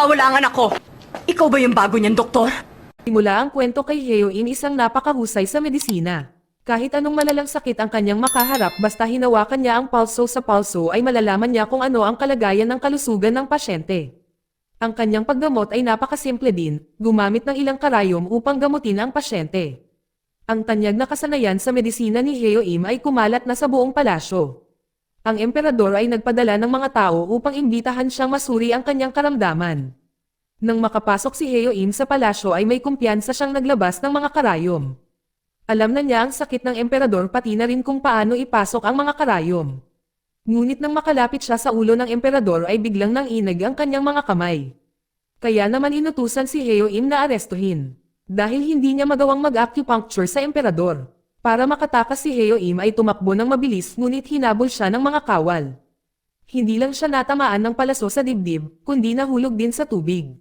nawawala ang anak ko. Ikaw ba yung bago niyan, doktor? Simula ang kwento kay Heoin isang napakahusay sa medisina. Kahit anong malalang sakit ang kanyang makaharap basta hinawakan niya ang pulso sa pulso ay malalaman niya kung ano ang kalagayan ng kalusugan ng pasyente. Ang kanyang paggamot ay napakasimple din, gumamit ng ilang karayom upang gamutin ang pasyente. Ang tanyag na kasanayan sa medisina ni Heoim ay kumalat na sa buong palasyo. Ang emperador ay nagpadala ng mga tao upang imbitahan siyang masuri ang kanyang karamdaman. Nang makapasok si Heoim sa palasyo ay may kumpiyansa siyang naglabas ng mga karayom. Alam na niya ang sakit ng emperador pati na rin kung paano ipasok ang mga karayom. Ngunit nang makalapit siya sa ulo ng emperador ay biglang nanginag ang kanyang mga kamay. Kaya naman inutusan si Heoim na arestuhin. Dahil hindi niya magawang mag-acupuncture sa emperador. Para makatakas si Heoim ay tumakbo ng mabilis ngunit hinabol siya ng mga kawal. Hindi lang siya natamaan ng palaso sa dibdib, kundi nahulog din sa tubig.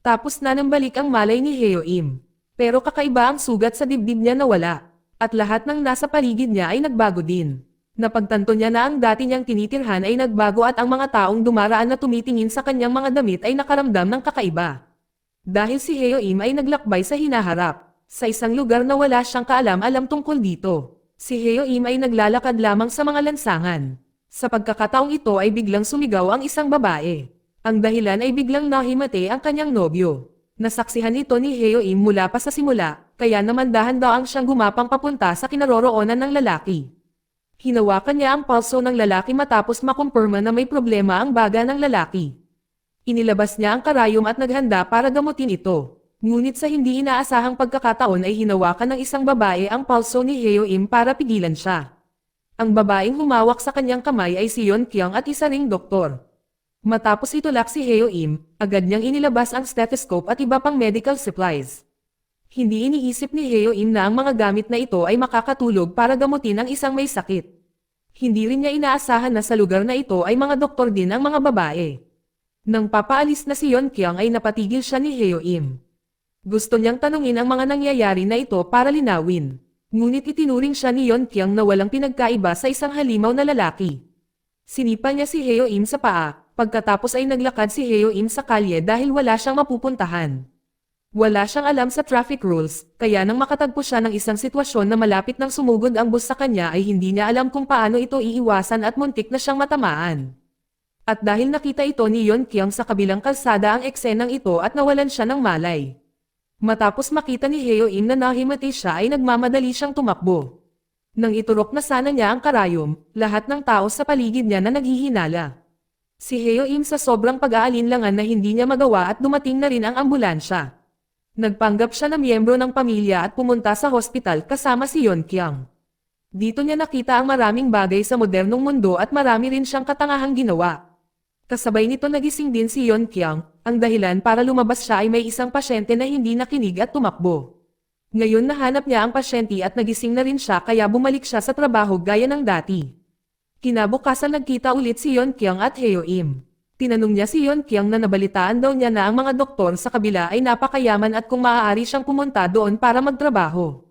Tapos na nang balik ang malay ni Heoim. Pero kakaiba ang sugat sa dibdib niya na wala. At lahat ng nasa paligid niya ay nagbago din. Napagtanto niya na ang dati niyang tinitirhan ay nagbago at ang mga taong dumaraan na tumitingin sa kanyang mga damit ay nakaramdam ng kakaiba. Dahil si Heoim ay naglakbay sa hinaharap, sa isang lugar na wala siyang kaalam-alam tungkol dito. Si Heoim ay naglalakad lamang sa mga lansangan. Sa pagkakataong ito ay biglang sumigaw ang isang babae. Ang dahilan ay biglang nahimate ang kanyang nobyo. Nasaksihan ito ni Heoim mula pa sa simula, kaya naman dahan-daang siyang gumapang papunta sa kinaroroonan ng lalaki. Hinawakan niya ang pulso ng lalaki matapos makumpirma na may problema ang baga ng lalaki. Inilabas niya ang karayom at naghanda para gamutin ito. Ngunit sa hindi inaasahang pagkakataon ay hinawakan ng isang babae ang pulso ni Heoim para pigilan siya. Ang babaeng humawak sa kanyang kamay ay si Yeon Kyung at isa ring doktor. Matapos itulak si Heoim, agad niyang inilabas ang stethoscope at iba pang medical supplies. Hindi iniisip ni Heoim na ang mga gamit na ito ay makakatulog para gamutin ang isang may sakit. Hindi rin niya inaasahan na sa lugar na ito ay mga doktor din ang mga babae. Nang papaalis na si Yeon Kyung ay napatigil siya ni Heoim. Gusto niyang tanungin ang mga nangyayari na ito para linawin. Ngunit itinuring siya ni Yeon Kyung na walang pinagkaiba sa isang halimaw na lalaki. Sinipa niya si Heoim sa paa, pagkatapos ay naglakad si Heoim sa kalye dahil wala siyang mapupuntahan. Wala siyang alam sa traffic rules, kaya nang makatagpo siya ng isang sitwasyon na malapit nang sumugod ang bus sa kanya ay hindi niya alam kung paano ito iiwasan at muntik na siyang matamaan. At dahil nakita ito ni Yeon Kyung sa kabilang kalsada ang eksenang ito at nawalan siya ng malay. Matapos makita ni Heoim na nahimati siya ay nagmamadali siyang tumakbo. Nang iturok na sana niya ang karayom, lahat ng tao sa paligid niya na naghihinala. Si Heoim sa sobrang pag-aalinlangan na hindi niya magawa at dumating na rin ang ambulansya. Nagpanggap siya na miyembro ng pamilya at pumunta sa hospital kasama si Yeon Kyung. Dito niya nakita ang maraming bagay sa modernong mundo at marami rin siyang katangahang ginawa. Kasabay nito nagising din si Yeon Kyung, ang dahilan para lumabas siya ay may isang pasyente na hindi nakinig at tumakbo. Ngayon nahanap niya ang pasyente at nagising na rin siya kaya bumalik siya sa trabaho gaya ng dati. Kinabukasan nagkita ulit si Yeon Kyung at Heoim. Tinanong niya si Yeon Kyung na nabalitaan daw niya na ang mga doktor sa kabila ay napakayaman at kung maaari siyang pumunta doon para magtrabaho.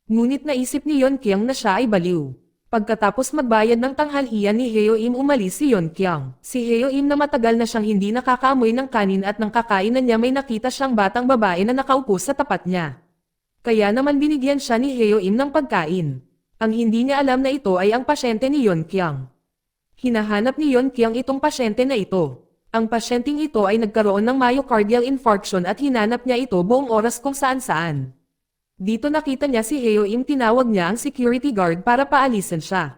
Ngunit naisip ni Yeon Kyung na siya ay baliw. Pagkatapos magbayad ng tanghalian ni Heoim umalis si Yeon Kyung. Si Heoim na matagal na siyang hindi nakakaamoy ng kanin at nang kakainan niya may nakita siyang batang babae na nakaupo sa tapat niya. Kaya naman binigyan siya ni Heoim ng pagkain. Ang hindi niya alam na ito ay ang pasyente ni Yeon Kyung. Hinahanap ni Yeon Kyung itong pasyente na ito. Ang pasyenteng ito ay nagkaroon ng myocardial infarction at hinanap niya ito buong oras kung saan-saan. Dito nakita niya si Heoim, tinawag niya ang security guard para paalisan siya.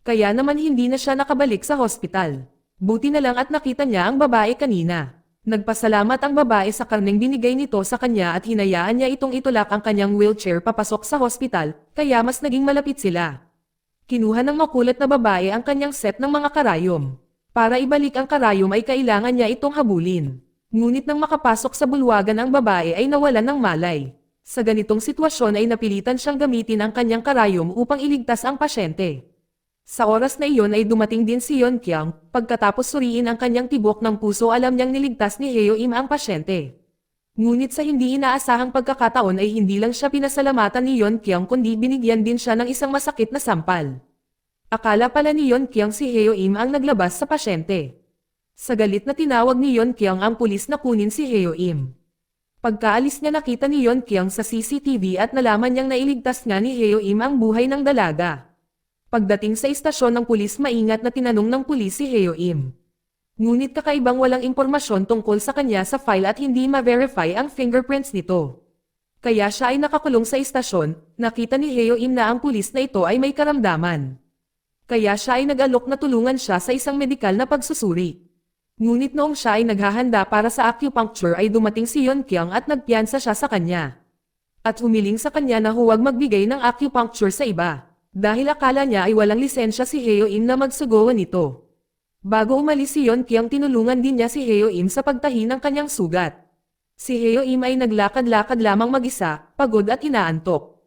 Kaya naman hindi na siya nakabalik sa hospital. Buti na lang at nakita niya ang babae kanina. Nagpasalamat ang babae sa karneng binigay nito sa kanya at hinayaan niya itong itulak ang kanyang wheelchair papasok sa hospital, kaya mas naging malapit sila. Kinuha ng makulat na babae ang kanyang set ng mga karayom. Para ibalik ang karayom ay kailangan niya itong habulin. Ngunit nang makapasok sa bulwagan ang babae ay nawalan ng malay. Sa ganitong sitwasyon ay napilitan siyang gamitin ang kanyang karayom upang iligtas ang pasyente. Sa oras na iyon ay dumating din si Yeon Kyung, pagkatapos suriin ang kanyang tibok ng puso alam niyang niligtas ni Heoim ang pasyente. Ngunit sa hindi inaasahang pagkakataon ay hindi lang siya pinasalamatan ni Yeon Kyung kundi binigyan din siya ng isang masakit na sampal. Akala pala ni Yeon Kyung si Heoim ang naglabas sa pasyente. Sa galit na tinawag ni Yeon Kyung ang pulis na kunin si Heo Im. Pagkaalis niya nakita ni Yeon Kyung sa CCTV at nalaman niyang nailigtas nga ni Heo Im ang buhay ng dalaga. Pagdating sa istasyon ng pulis maingat na tinanong ng pulis si Heo Im. Ngunit kakaibang walang impormasyon tungkol sa kanya sa file at hindi ma-verify ang fingerprints nito. Kaya siya ay nakakulong sa istasyon, nakita ni Heo Im na ang pulis na ito ay may karamdaman. Kaya siya ay nag-alok na tulungan siya sa isang medikal na pagsusuri. Ngunit noong siya ay naghahanda para sa acupuncture ay dumating si Yeon Kyung at nagpiyansa siya sa kanya. At humiling sa kanya na huwag magbigay ng acupuncture sa iba, dahil akala niya ay walang lisensya si Heo Im na magsagawa nito. Bago umalis si Yeon Kyung tinulungan din niya si Heo Im sa pagtahi ng kanyang sugat. Si Heo Im ay naglakad-lakad lamang mag-isa, pagod at inaantok.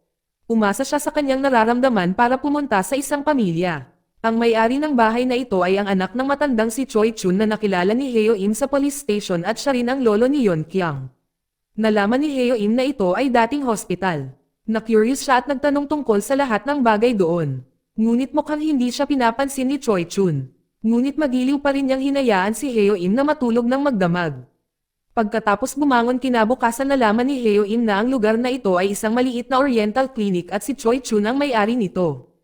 Umasa siya sa kanyang nararamdaman para pumunta sa isang pamilya. Ang may-ari ng bahay na ito ay ang anak ng matandang si Choi Chun na nakilala ni Heo Im sa police station at siya rin ang lolo ni Yeon Kyung. Nalaman ni Heo Im na ito ay dating hospital. Na-curious siya at nagtanong tungkol sa lahat ng bagay doon. Ngunit mukhang hindi siya pinapansin ni Choi Chun. Ngunit magiliw pa rin niyang hinayaan si Heo Im na matulog ng magdamag. Pagkatapos bumangon kinabukasan nalaman ni Heo Im na ang lugar na ito ay isang maliit na oriental clinic at si Choi Chun ang may-ari nito.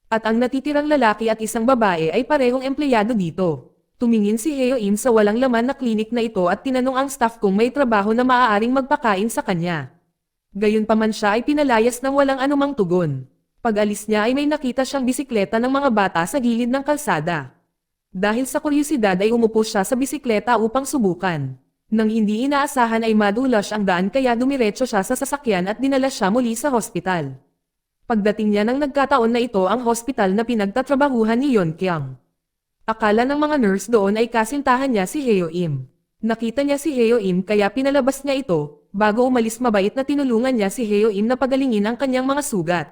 At ang natitirang lalaki at isang babae ay parehong empleyado dito. Tumingin si Heo Im sa walang laman na klinik na ito at tinanong ang staff kung may trabaho na maaaring magpakain sa kanya. Gayunpaman siya ay pinalayas ng walang anumang tugon. Pag-alis niya ay may nakita siyang bisikleta ng mga bata sa gilid ng kalsada. Dahil sa kuryosidad ay umupo siya sa bisikleta upang subukan. Nang hindi inaasahan ay madulas ang daan kaya dumiretso siya sa sasakyan at dinala siya muli sa hospital. Pagdating niya nang nagkataon na ito ang hospital na pinagtatrabahuhan ni Yeon Kyung. Akala ng mga nurse doon ay kasintahan niya si Heo Im. Nakita niya si Heo Im kaya pinalabas niya ito, bago umalis mabait na tinulungan niya si Heo Im na pagalingin ang kanyang mga sugat.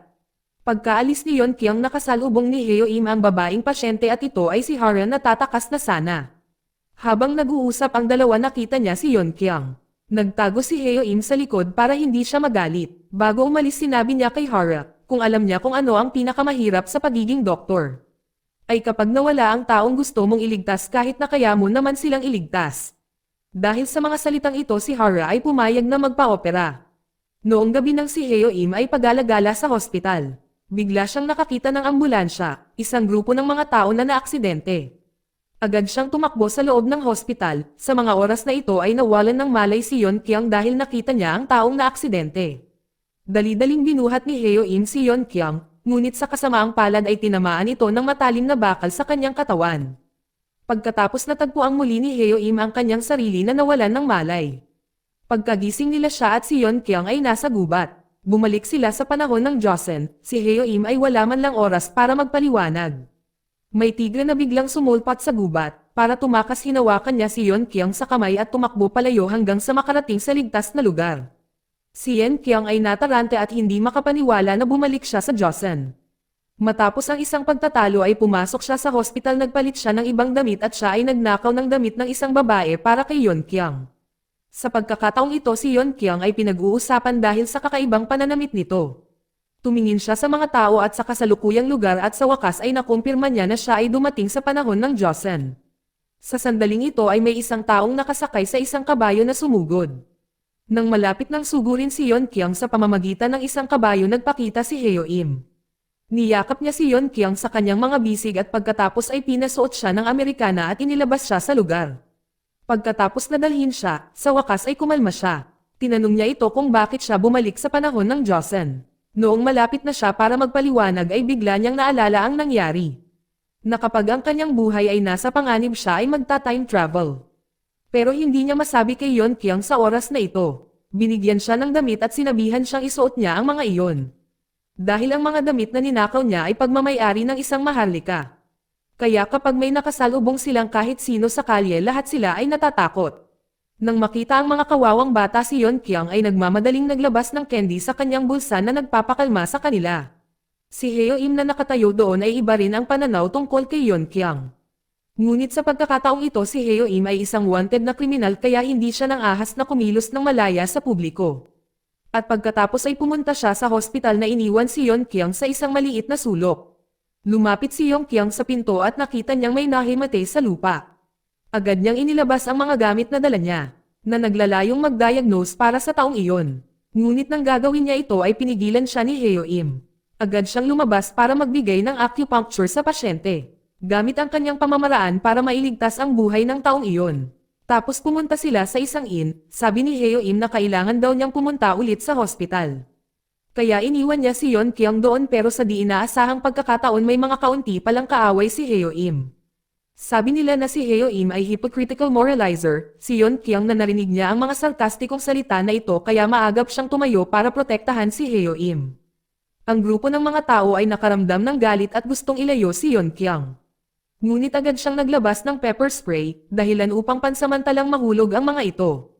Pagkaalis ni Yeon Kyung nakasalubong ni Heo Im ang babaeng pasyente at ito ay si Hara na tatakas na sana. Habang nag-uusap ang dalawa nakita niya si Yeon Kyung. Nagtago si Heo Im sa likod para hindi siya magalit. Bago umalis sinabi niya kay Hara, kung alam niya kung ano ang pinakamahirap sa pagiging doktor. Ay kapag nawala ang taong gusto mong iligtas kahit na kaya mo naman silang iligtas. Dahil sa mga salitang ito si Hara ay pumayag na magpa-opera. Noong gabi nang si Heo Im ay pagala-gala sa hospital. Bigla siyang nakakita ng ambulansya, isang grupo ng mga tao na naaksidente. Agad siyang tumakbo sa loob ng hospital, sa mga oras na ito ay nawalan ng malay si Yeon Kyung dahil nakita niya ang taong naaksidente. Dali-daling binuhat ni Heo Im si Yeon Kyung, ngunit sa kasamaang palad ay tinamaan ito ng matalim na bakal sa kanyang katawan. Pagkatapos natagpuan muli ni Heo Im ang kanyang sarili na nawalan ng malay. Pagkagising nila siya at si Yeon Kyung ay nasa gubat. Bumalik sila sa panahon ng Joseon, si Heo Im ay wala man lang oras para magpaliwanag. May tigre na biglang sumulpat sa gubat, para tumakas hinawakan niya si Yeon Kyung sa kamay at tumakbo palayo hanggang sa makarating sa ligtas na lugar. Si Yeon Kyung ay natarante at hindi makapaniwala na bumalik siya sa Joseon. Matapos ang isang pagtatalo ay pumasok siya sa hospital nagpalit siya ng ibang damit at siya ay nagnakaw ng damit ng isang babae para kay Yeon Kyung. Sa pagkakataong ito si Yeon Kyung ay pinag-uusapan dahil sa kakaibang pananamit nito. Tumingin siya sa mga tao at sa kasalukuyang lugar at sa wakas ay nakumpirma niya na siya ay dumating sa panahon ng Joseon. Sa sandaling ito ay may isang taong nakasakay sa isang kabayo na sumugod. Nang malapit ng sugurin si Yeon Kyung sa pamamagitan ng isang kabayo nagpakita si Heo Im. Niyakap niya si Yeon Kyung sa kanyang mga bisig at pagkatapos ay pinasuot siya ng Amerikana at inilabas siya sa lugar. Pagkatapos nadalhin siya, sa wakas ay kumalma siya. Tinanong niya ito kung bakit siya bumalik sa panahon ng Joseon. Noong malapit na siya para magpaliwanag ay bigla niyang naalala ang nangyari. Na kapag ang kanyang buhay ay nasa panganib siya ay magta-time travel. Pero hindi niya masabi kay Yeon Kyung sa oras na ito. Binigyan siya ng damit at sinabihan siyang isuot niya ang mga iyon. Dahil ang mga damit na ninakaw niya ay pagmamayari ng isang maharlika. Kaya kapag may nakasalubong silang kahit sino sa kalye lahat sila ay natatakot. Nang makita ang mga kawawang bata si Yeon Kyung ay nagmamadaling naglabas ng candy sa kanyang bulsa na nagpapakalma sa kanila. Si Heo Im na nakatayo doon ay iba rin ang pananaw tungkol kay Yeon Kyung. Ngunit sa pagkakataong ito si Heo Im ay isang wanted na kriminal kaya hindi siya nang ahas na kumilos ng malaya sa publiko. At pagkatapos ay pumunta siya sa hospital na iniwan si Yeon Kyung sa isang maliit na sulok. Lumapit si Yeon Kyung sa pinto at nakita niyang may nahimatay sa lupa. Agad niyang inilabas ang mga gamit na dala niya, na naglalayong mag-diagnose para sa taong iyon. Ngunit nang gagawin niya ito ay pinigilan siya ni Heo Im. Agad siyang lumabas para magbigay ng acupuncture sa pasyente, gamit ang kanyang pamamaraan para mailigtas ang buhay ng taong iyon. Tapos pumunta sila sa isang inn, sabi ni Heo Im na kailangan daw niyang pumunta ulit sa hospital. Kaya iniwan niya si Yeon Kyung doon pero sa di inaasahang pagkakataon may mga kaunti palang kaaway si Heo Im. Sabi nila na si Heo Im ay hypocritical moralizer, si Yeon Kyung na narinig niya ang mga sarkastikong salita na ito kaya maagap siyang tumayo para protektahan si Heo Im. Ang grupo ng mga tao ay nakaramdam ng galit at gustong ilayo si Yeon Kyung. Ngunit agad siyang naglabas ng pepper spray, dahilan upang pansamantalang mahulog ang mga ito.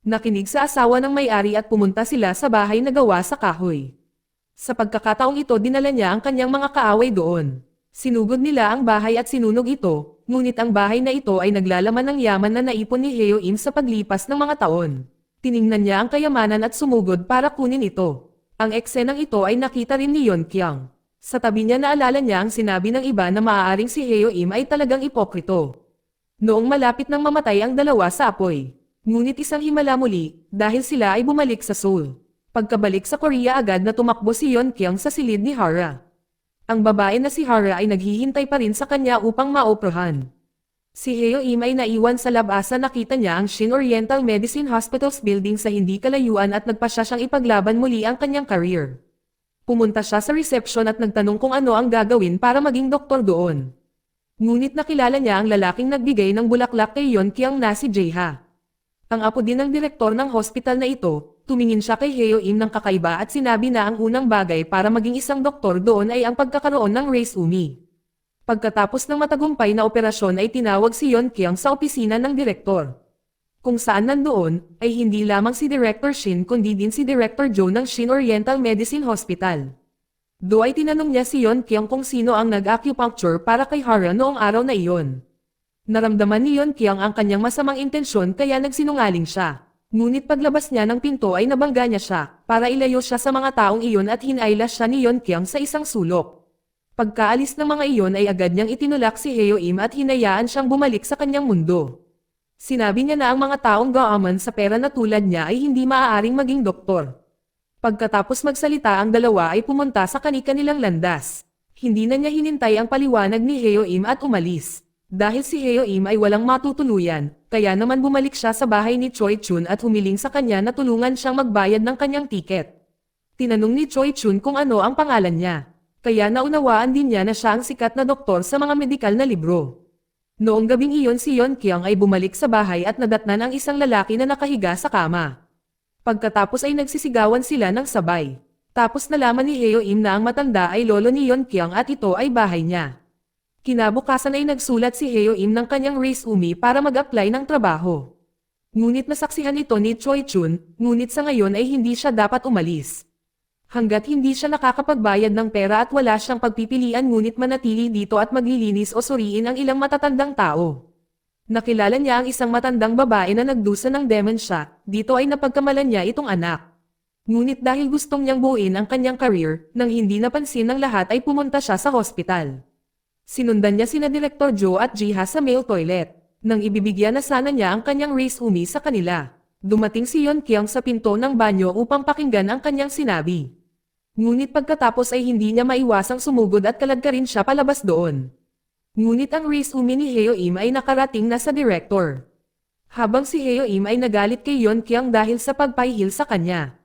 Nakinig sa asawa ng may-ari at pumunta sila sa bahay na gawa sa kahoy. Sa pagkakataong ito dinala niya ang kanyang mga kaaway doon. Sinugod nila ang bahay at sinunog ito, ngunit ang bahay na ito ay naglalaman ng yaman na naipon ni Heo Im sa paglipas ng mga taon. Tiningnan niya ang kayamanan at sumugod para kunin ito. Ang eksenang ito ay nakita rin ni Yeon Kyung. Sa tabi niya naalala niya ang sinabi ng iba na maaaring si Heo Im ay talagang ipokrito. Noong malapit nang mamatay ang dalawa sa apoy. Ngunit isang himala muli, dahil sila ay bumalik sa Seoul. Pagkabalik sa Korea agad na tumakbo si Yeon Kyung sa silid ni Hara. Ang babae na si Hara ay naghihintay pa rin sa kanya upang maoperahan. Si Heo Im ay naiwan sa labasa nakita niya ang Shin Oriental Medicine Hospital's building sa hindi kalayuan at nagpasya siyang ipaglaban muli ang kanyang career. Pumunta siya sa reception at nagtanong kung ano ang gagawin para maging doktor doon. Ngunit nakilala niya ang lalaking nagbigay ng bulaklak kay Yeon Kyung na si Jae-ha. Ang apo din ng direktor ng hospital na ito, tumingin siya kay Heo Im ng kakaiba at sinabi na ang unang bagay para maging isang doktor doon ay ang pagkakaroon ng resume. Pagkatapos ng matagumpay na operasyon ay tinawag si Yeon Kyung sa opisina ng direktor. Kung saan nandoon, ay hindi lamang si Director Shin kundi din si Director Jo ng Shin Oriental Medicine Hospital. Do ay tinanong niya si Yeon Kyung kung sino ang nag-acupuncture para kay Hara noong araw na iyon. Naramdaman ni Yeon Kyung ang kanyang masamang intensyon kaya nagsinungaling siya. Ngunit paglabas niya ng pinto ay nabangga niya siya, para ilayo siya sa mga taong iyon at hinailas siya ni Yeon Kyung sa isang sulok. Pagkaalis ng mga iyon ay agad niyang itinulak si Heo Im at hinayaan siyang bumalik sa kanyang mundo. Sinabi niya na ang mga taong gaaman sa pera na tulad niya ay hindi maaaring maging doktor. Pagkatapos magsalita ang dalawa ay pumunta sa kani-kanilang landas. Hindi na niya hinintay ang paliwanag ni Heo Im at umalis. Dahil si Heo Im ay walang matutuluyan, kaya naman bumalik siya sa bahay ni Choi Chun at humiling sa kanya na tulungan siyang magbayad ng kanyang tiket. Tinanong ni Choi Chun kung ano ang pangalan niya. Kaya naunawaan din niya na siya ang sikat na doktor sa mga medikal na libro. Noong gabing iyon si Yeon Kyung ay bumalik sa bahay at nadatnan ang isang lalaki na nakahiga sa kama. Pagkatapos ay nagsisigawan sila ng sabay. Tapos nalaman ni Heo Im na ang matanda ay lolo ni Yeon Kyung at ito ay bahay niya. Kinabukasan ay nagsulat si Heo Im ng kanyang resume para mag-apply ng trabaho. Ngunit nasaksihan ito ni Choi Chun, ngunit sa ngayon ay hindi siya dapat umalis. Hanggat hindi siya nakakapagbayad ng pera at wala siyang pagpipilian ngunit manatili dito at maglilinis o suriin ang ilang matatandang tao. Nakilala niya ang isang matandang babae na nagdusa ng demensya, dito ay napagkamalan niya itong anak. Ngunit dahil gustong niyang buuin ang kanyang career, nang hindi napansin ng lahat ay pumunta siya sa hospital. Sinundan niya sina Director Jo at Jae-ha sa male toilet, nang ibibigyan na sana niya ang kanyang resume sa kanila. Dumating si Yeon Kyung sa pinto ng banyo upang pakinggan ang kanyang sinabi. Ngunit pagkatapos ay hindi niya maiwasang sumugod at kaladkarin siya palabas doon. Ngunit ang resume ni Heo Im ay nakarating na sa director. Habang si Heo Im ay nagalit kay Yeon Kyung dahil sa pagpahihil sa kanya.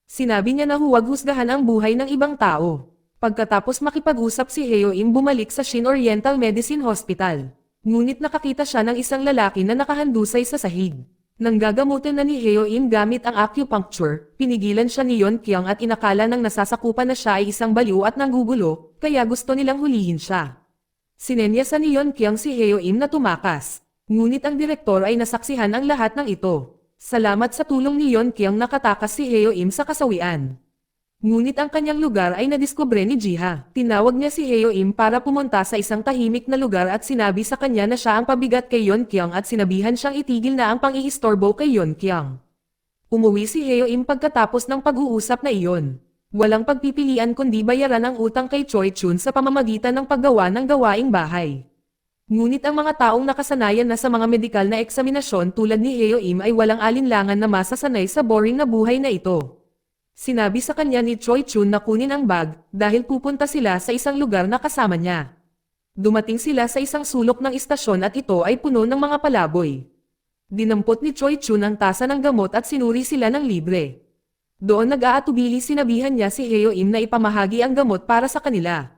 Sinabi niya na huwag husgahan ang buhay ng ibang tao. Pagkatapos makipag-usap si Heo Im bumalik sa Shin Oriental Medicine Hospital. Ngunit nakakita siya ng isang lalaki na nakahandusay sa sahig. Nang gagamutin na ni Heo Im gamit ang acupuncture, pinigilan siya ni Yeon Kyung at inakala nang nasasakupan na siya ay isang baliw at nanggugulo, kaya gusto nilang hulihin siya. Sinenyasan ni Yeon Kyung si Heo Im na tumakas. Ngunit ang direktor ay nasaksihan ang lahat ng ito. Salamat sa tulong ni Yeon Kyung nakatakas si Heo Im sa kasawian. Ngunit ang kanyang lugar ay nadiskubre ni Jae-ha. Tinawag niya si Heo Im para pumunta sa isang tahimik na lugar at sinabi sa kanya na siya ang pabigat kay Yeon Kyung at sinabihan siyang itigil na ang pang-iistorbo kay Yeon Kyung. Umuwi si Heo Im pagkatapos ng pag-uusap na iyon. Walang pagpipilian kundi bayaran ang utang kay Choi Chun sa pamamagitan ng paggawa ng gawaing bahay. Ngunit ang mga taong nakasanayan na sa mga medikal na eksaminasyon tulad ni Heo Im ay walang alinlangan na masasanay sa boring na buhay na ito. Sinabi sa kanya ni Choi Chun na kunin ang bag dahil pupunta sila sa isang lugar na kasama niya. Dumating sila sa isang sulok ng istasyon at ito ay puno ng mga palaboy. Dinampot ni Choi Chun ang tasa ng gamot at sinuri sila ng libre. Doon nag-aatubili sinabihan niya si Heo Im na ipamahagi ang gamot para sa kanila.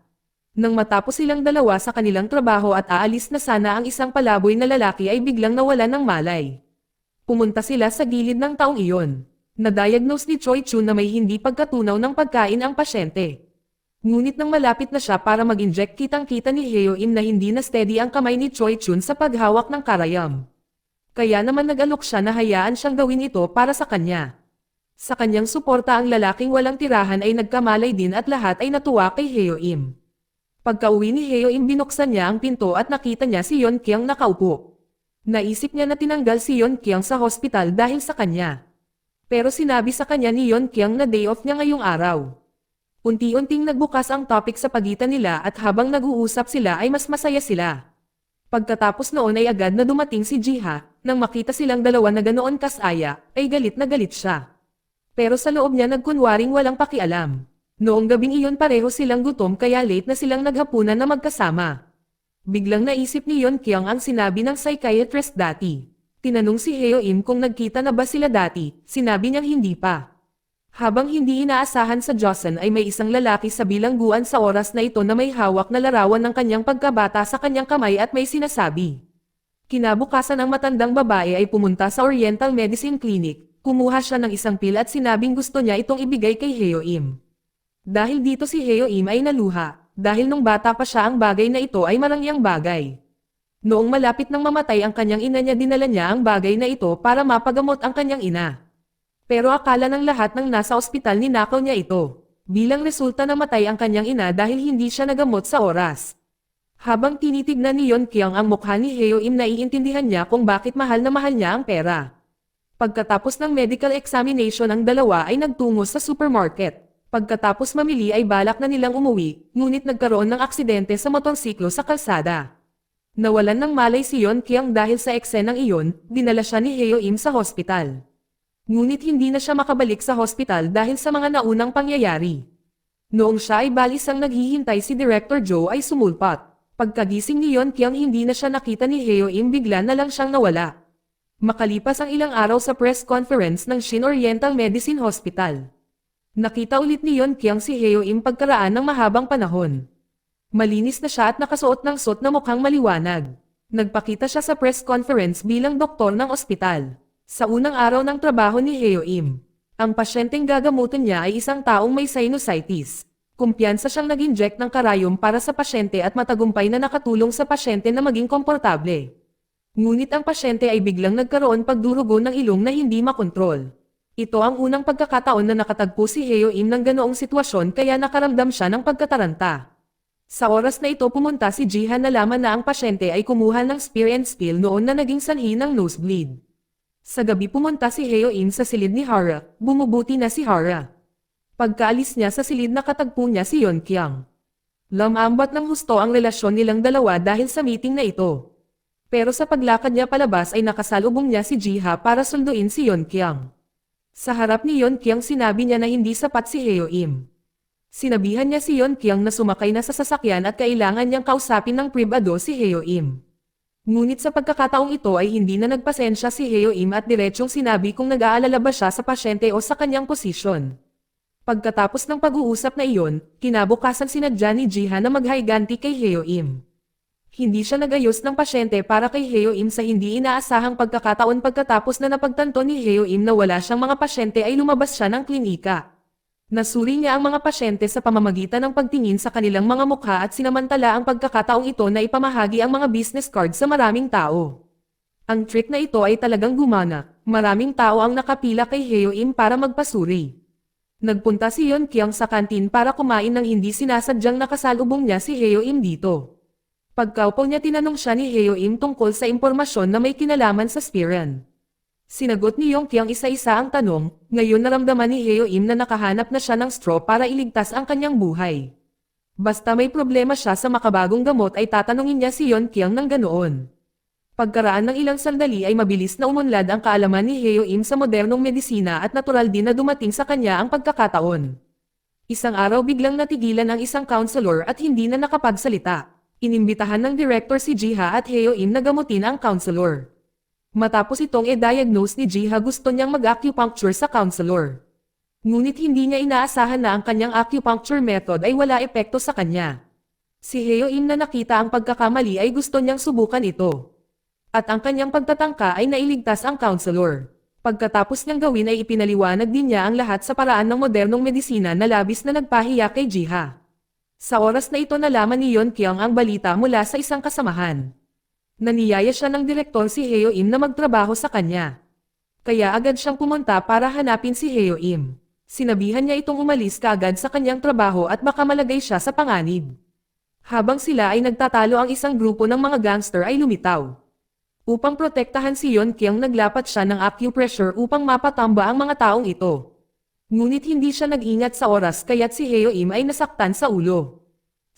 Nang matapos silang dalawa sa kanilang trabaho at aalis na sana ang isang palaboy na lalaki ay biglang nawalan ng malay. Pumunta sila sa gilid ng taong iyon. Na-diagnose ni Choi Chun na may hindi pagkatunaw ng pagkain ang pasyente. Ngunit nang malapit na siya para mag-inject kitang-kita ni Heo Im na hindi na steady ang kamay ni Choi Chun sa paghawak ng karayom. Kaya naman nag-alok siya na hayaan siyang gawin ito para sa kanya. Sa kanyang suporta ang lalaking walang tirahan ay nagkamalay din at lahat ay natuwa kay Heo Im. Pagka-uwi ni Heo Im binuksan niya ang pinto at nakita niya si Yeon Kyung nakaupo. Naisip niya na tinanggal si Yeon Kyung sa hospital dahil sa kanya. Pero sinabi sa kanya ni Yeon Kyung na day off niya ngayong araw. Unti-unting nagbukas ang topic sa pagitan nila at habang nag-uusap sila ay mas masaya sila. Pagkatapos noon ay agad na dumating si Jiha, nang makita silang dalawa na ganoon kasaya, ay galit na galit siya. Pero sa loob niya nagkunwaring walang pakialam. Noong gabing iyon pareho silang gutom kaya late na silang naghapunan na magkasama. Biglang naisip ni Yeon Kyung ang sinabi ng psychiatrist dati. Tinanong si Heo Im kung nagkita na ba sila dati, sinabi niyang hindi pa. Habang hindi inaasahan sa Joseon ay may isang lalaki sa bilangguan sa oras na ito na may hawak na larawan ng kanyang pagkabata sa kanyang kamay at may sinasabi. Kinabukasan ang matandang babae ay pumunta sa Oriental Medicine Clinic, kumuha siya ng isang pil at sinabing gusto niya itong ibigay kay Heo Im. Dahil dito si Heo Im ay naluha, dahil nung bata pa siya ang bagay na ito ay marangyang bagay. Noong malapit nang mamatay ang kanyang ina niya dinala niya ang bagay na ito para mapagamot ang kanyang ina. Pero akala ng lahat ng nasa ospital ninakaw niya ito. Bilang resulta namatay ang kanyang ina dahil hindi siya nagamot sa oras. Habang tinitignan ni Yeon Kyung ang mukha ni Heo Im naiintindihan niya kung bakit mahal niya ang pera. Pagkatapos ng medical examination ang dalawa ay nagtungo sa supermarket. Pagkatapos mamili ay balak na nilang umuwi, ngunit nagkaroon ng aksidente sa motorsiklo sa kalsada. Nawalan ng malay si Yeon Kyung dahil sa eksenang iyon, dinala siya ni Heo Im sa hospital. Ngunit hindi na siya makabalik sa hospital dahil sa mga naunang pangyayari. Noong siya ay balisang naghihintay si Director Joe ay sumulpat. Pagkagising ni Yeon Kyung hindi na siya nakita ni Heo Im bigla na lang siyang nawala. Makalipas ang ilang araw sa press conference ng Shin Oriental Medicine Hospital. Nakita ulit ni Yeon Kyung si Heo Im pagkaraan ng mahabang panahon. Malinis na siya at nakasuot ng suit na mukhang maliwanag. Nagpakita siya sa press conference bilang doktor ng ospital. Sa unang araw ng trabaho ni Heo Im, ang pasyenteng gagamutin niya ay isang taong may sinusitis. Kumpiyansa siyang nag-inject ng karayom para sa pasyente at matagumpay na nakatulong sa pasyente na maging komportable. Ngunit ang pasyente ay biglang nagkaroon pagdurugo ng ilong na hindi makontrol. Ito ang unang pagkakataon na nakatagpo si Heo Im ng ganoong sitwasyon kaya nakaramdam siya ng pagkataranta. Sa oras na ito pumunta si Jihan na laman na ang pasyente ay kumuha ng spear and spill noon na naging sanhi ng nosebleed. Sa gabi pumunta si Heo Im sa silid ni Hara, bumubuti na si Hara. Pagkaalis niya sa silid nakatagpo niya si Yeon Kyung. Lamambat ng husto ang relasyon nilang dalawa dahil sa meeting na ito. Pero sa paglakad niya palabas ay nakasalubong niya si Jiha para sunduin si Yeon Kyung. Sa harap ni Yeon Kyung sinabi niya na hindi sapat si Heo Im. Sinabihan niya si Yeon Kyung na sumakay na sa sasakyan at kailangan niyang kausapin ng pribado si Heo Im. Ngunit sa pagkakataong ito ay hindi na nagpasensya si Heo Im at diretsyong sinabi kung nag-aalala ba siya sa pasyente o sa kanyang posisyon. Pagkatapos ng pag-uusap na iyon, kinabukasan sinadya ni Jiha na maghayganti kay Heo Im. Hindi siya nagayos ng pasyente para kay Heo Im sa hindi inaasahang pagkakataon pagkatapos na napagtanto ni Heo Im na wala siyang mga pasyente ay lumabas siya ng klinika. Nasuri niya ang mga pasyente sa pamamagitan ng pagtingin sa kanilang mga mukha at sinamantala ang pagkakataong ito na ipamahagi ang mga business card sa maraming tao. Ang trick na ito ay talagang gumana, maraming tao ang nakapila kay Heo Im para magpasuri. Nagpunta si Yeon Kyung sa kantin para kumain nang hindi sinasadyang nakasalubong niya si Heo Im dito. Pagkaupo niya tinanong siya ni Heo Im tungkol sa impormasyon na may kinalaman sa Spiran. Sinagot ni Yeon Kyung isa-isa ang tanong, ngayon naramdaman ni Heo Im na nakahanap na siya ng straw para iligtas ang kanyang buhay. Basta may problema siya sa makabagong gamot ay tatanungin niya si Yeon Kyung ng ganoon. Pagkaraan ng ilang sandali ay mabilis na umunlad ang kaalaman ni Heo Im sa modernong medisina at natural din na dumating sa kanya ang pagkakataon. Isang araw biglang natigilan ang isang counselor at hindi na nakapagsalita. Inimbitahan ng director si Jiha at Heo Im na gamutin ang counselor. Matapos itong e-diagnose ni Jiha, gusto niyang mag-acupuncture sa counselor. Ngunit hindi niya inaasahan na ang kanyang acupuncture method ay wala epekto sa kanya. Si Heo Im na nakita ang pagkakamali ay gusto niyang subukan ito. At ang kanyang pagtatangka ay nailigtas ang counselor. Pagkatapos niyang gawin ay ipinaliwanag din niya ang lahat sa paraan ng modernong medisina na labis na nagpahiya kay Jiha. Sa oras na ito nalaman ni Yeon Kyung ang balita mula sa isang kasamahan. Naniyaya siya ng direktor si Heo Im na magtrabaho sa kanya. Kaya agad siyang pumunta para hanapin si Heo Im. Sinabihan niya itong umalis kaagad sa kanyang trabaho at baka malagay siya sa panganib. Habang sila ay nagtatalo, ang isang grupo ng mga gangster ay lumitaw. Upang protektahan si Yeon Kyung, naglapat siya ng acupressure upang mapatamba ang mga taong ito. Ngunit hindi siya nag-ingat sa oras kaya't si Heo Im ay nasaktan sa ulo.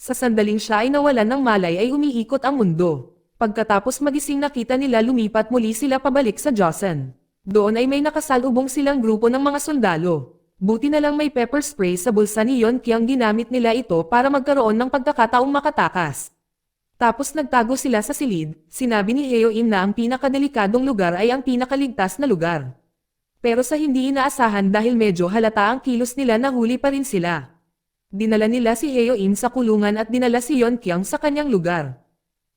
Sa sandaling siya ay nawalan ng malay ay umiikot ang mundo. Pagkatapos magising, nakita nila lumipat muli sila pabalik sa Joseon. Doon ay may nakasalubong silang grupo ng mga sundalo. Buti na lang may pepper spray sa bulsa ni Yeon Kyung, ginamit nila ito para magkaroon ng pagkakataong makatakas. Tapos nagtago sila sa silid. Sinabi ni Heo Im na ang pinakadelikadong lugar ay ang pinakaligtas na lugar. Pero sa hindi inaasahan, dahil medyo halata ang kilos nila, nahuli pa rin sila. Dinala nila si Heo Im sa kulungan at dinala si Yeon Kyung sa kanyang lugar.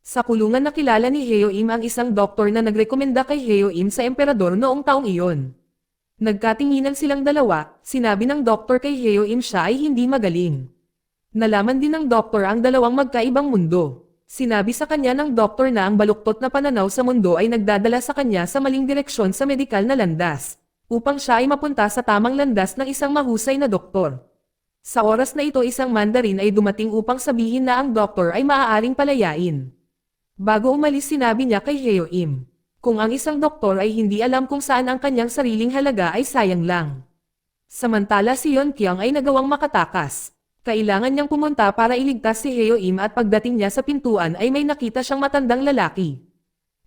Sa kulungan nakilala ni Heo Im ang isang doktor na nagrekomenda kay Heo Im sa emperador noong taong iyon. Nagkatinginan silang dalawa. Sinabi ng doktor kay Heo Im siya ay hindi magaling. Nalaman din ng doktor ang dalawang magkaibang mundo. Sinabi sa kanya ng doktor na ang baluktot na pananaw sa mundo ay nagdadala sa kanya sa maling direksyon sa medikal na landas, upang siya ay mapunta sa tamang landas ng isang mahusay na doktor. Sa oras na ito, isang mandarin ay dumating upang sabihin na ang doktor ay maaaring palayain. Bago umalis, sinabi niya kay Heo Im, kung ang isang doktor ay hindi alam kung saan ang kanyang sariling halaga ay sayang lang. Samantala si Yeon Kyung ay nagawang makatakas. Kailangan niyang pumunta para iligtas si Heo Im at pagdating niya sa pintuan ay may nakita siyang matandang lalaki.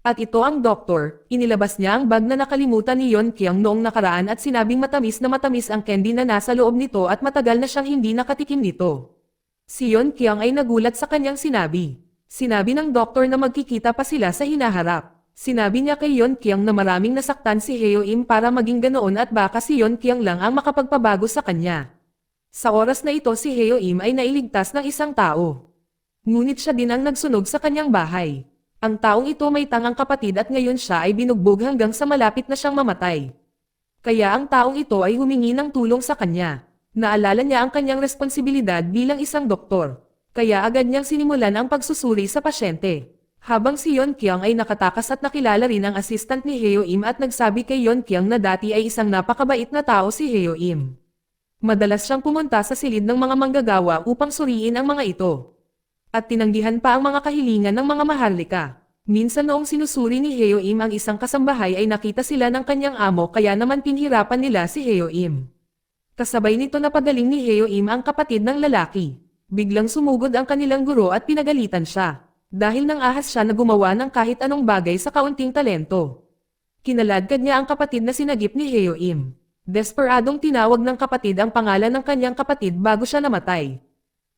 At ito ang doktor. Inilabas niya ang bag na nakalimutan ni Yeon Kyung noong nakaraan at sinabing matamis na matamis ang candy na nasa loob nito at matagal na siyang hindi nakatikim nito. Si Yeon Kyung ay nagulat sa kanyang sinabi. Sinabi ng doktor na magkikita pa sila sa hinaharap. Sinabi niya kay Yeon Kyung na maraming nasaktan si Heo Im para maging ganoon at baka si Yeon Kyung lang ang makapagpabago sa kanya. Sa oras na ito, si Heo Im ay nailigtas ng isang tao. Ngunit siya din ang nagsunog sa kanyang bahay. Ang taong ito may tangang kapatid at ngayon siya ay binugbog hanggang sa malapit na siyang mamatay. Kaya ang taong ito ay humingi ng tulong sa kanya. Naalala niya ang kanyang responsibilidad bilang isang doktor. Kaya agad niyang sinimulan ang pagsusuri sa pasyente. Habang si Yeon Kyung ay nakatakas at nakilala rin ang assistant ni Heo Im at nagsabi kay Yeon Kyung na dati ay isang napakabait na tao si Heo Im. Madalas siyang pumunta sa silid ng mga manggagawa upang suriin ang mga ito. At tinanggihan pa ang mga kahilingan ng mga maharlika. Minsan noong sinusuri ni Heo Im ang isang kasambahay ay nakita sila ng kanyang amo, kaya naman pinhirapan nila si Heo Im. Kasabay nito napagaling ni Heo Im ang kapatid ng lalaki. Biglang sumugod ang kanilang guro at pinagalitan siya. Dahil nang ahas siya na gumawa ng kahit anong bagay sa kaunting talento. Kinaladkad niya ang kapatid na sinagip ni Heo Im. Desperadong tinawag ng kapatid ang pangalan ng kanyang kapatid bago siya namatay.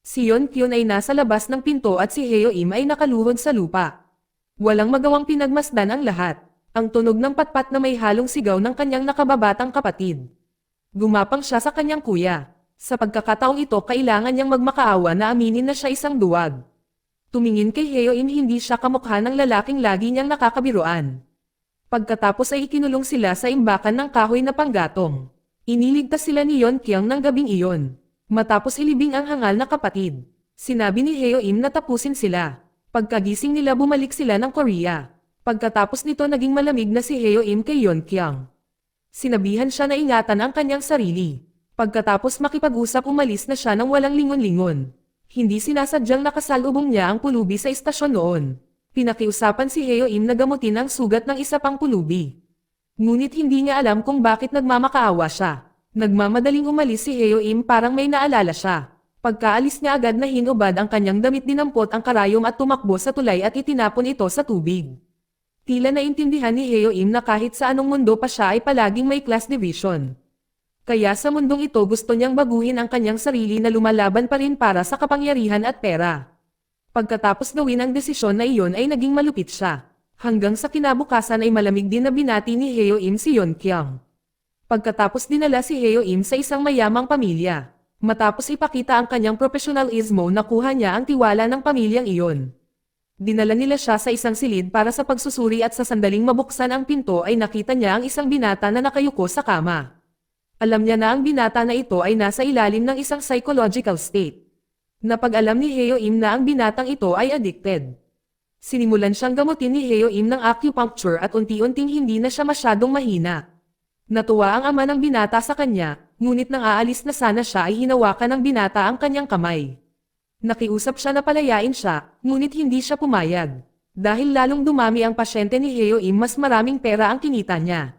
Si Yeon Kyung ay nasa labas ng pinto at si Heo Im ay nakaluhod sa lupa. Walang magawang pinagmasdan ang lahat. Ang tunog ng patpat na may halong sigaw ng kanyang nakababatang kapatid. Gumapang siya sa kanyang kuya. Sa pagkakataong ito, kailangan niyang magmakaawa na aminin na siya isang duwag. Tumingin kay Heo Im, hindi siya kamukha ng lalaking lagi niyang nakakabiruan. Pagkatapos ay ikinulong sila sa imbakan ng kahoy na panggatong. Iniligtas sila ni Yeon Kyung ng gabing iyon. Matapos ilibing ang hangal na kapatid. Sinabi ni Heo Im na tapusin sila. Pagkagising nila, bumalik sila ng Korea. Pagkatapos nito, naging malamig na si Heo Im kay Yeon Kyung. Sinabihan siya na ingatan ang kanyang sarili. Pagkatapos makipag-usap, umalis na siya ng walang lingon-lingon. Hindi sinasadyang nakasalubong niya ang pulubi sa istasyon noon. Pinakiusapan si Heo Im na gamutin ang sugat ng isa pang pulubi. Ngunit hindi niya alam kung bakit nagmamakaawa siya. Nagmamadaling umalis si Heo Im, parang may naalala siya. Pagkaalis niya agad na hinubad ang kanyang damit, dinampot ang karayom at tumakbo sa tulay at itinapon ito sa tubig. Tila naintindihan ni Heo-im na kahit sa anong mundo pa siya ay palaging may class division. Kaya sa mundong ito gusto niyang baguhin ang kanyang sarili na lumalaban pa rin para sa kapangyarihan at pera. Pagkatapos gawin ang desisyon na iyon ay naging malupit siya. Hanggang sa kinabukasan ay malamig din na binati ni Heo-im si Yeon-kyung. Pagkatapos dinala si Heo-im sa isang mayamang pamilya. Matapos ipakita ang kanyang professionalismo, nakuha niya ang tiwala ng pamilyang iyon. Dinala nila siya sa isang silid para sa pagsusuri at sa sandaling mabuksan ang pinto ay nakita niya ang isang binata na nakayuko sa kama. Alam niya na ang binata na ito ay nasa ilalim ng isang psychological state. Napag-alam ni Heo-im na ang binatang ito ay addicted. Sinimulan siyang gamutin ni Heo-im ng acupuncture at unti-unting hindi na siya masyadong mahina. Natuwa ang ama ng binata sa kanya, ngunit nang aalis na sana siya ay hinawakan ng binata ang kanyang kamay. Nakiusap siya na palayain siya, ngunit hindi siya pumayag. Dahil lalong dumami ang pasyente ni Heo-im, mas maraming pera ang kinita niya.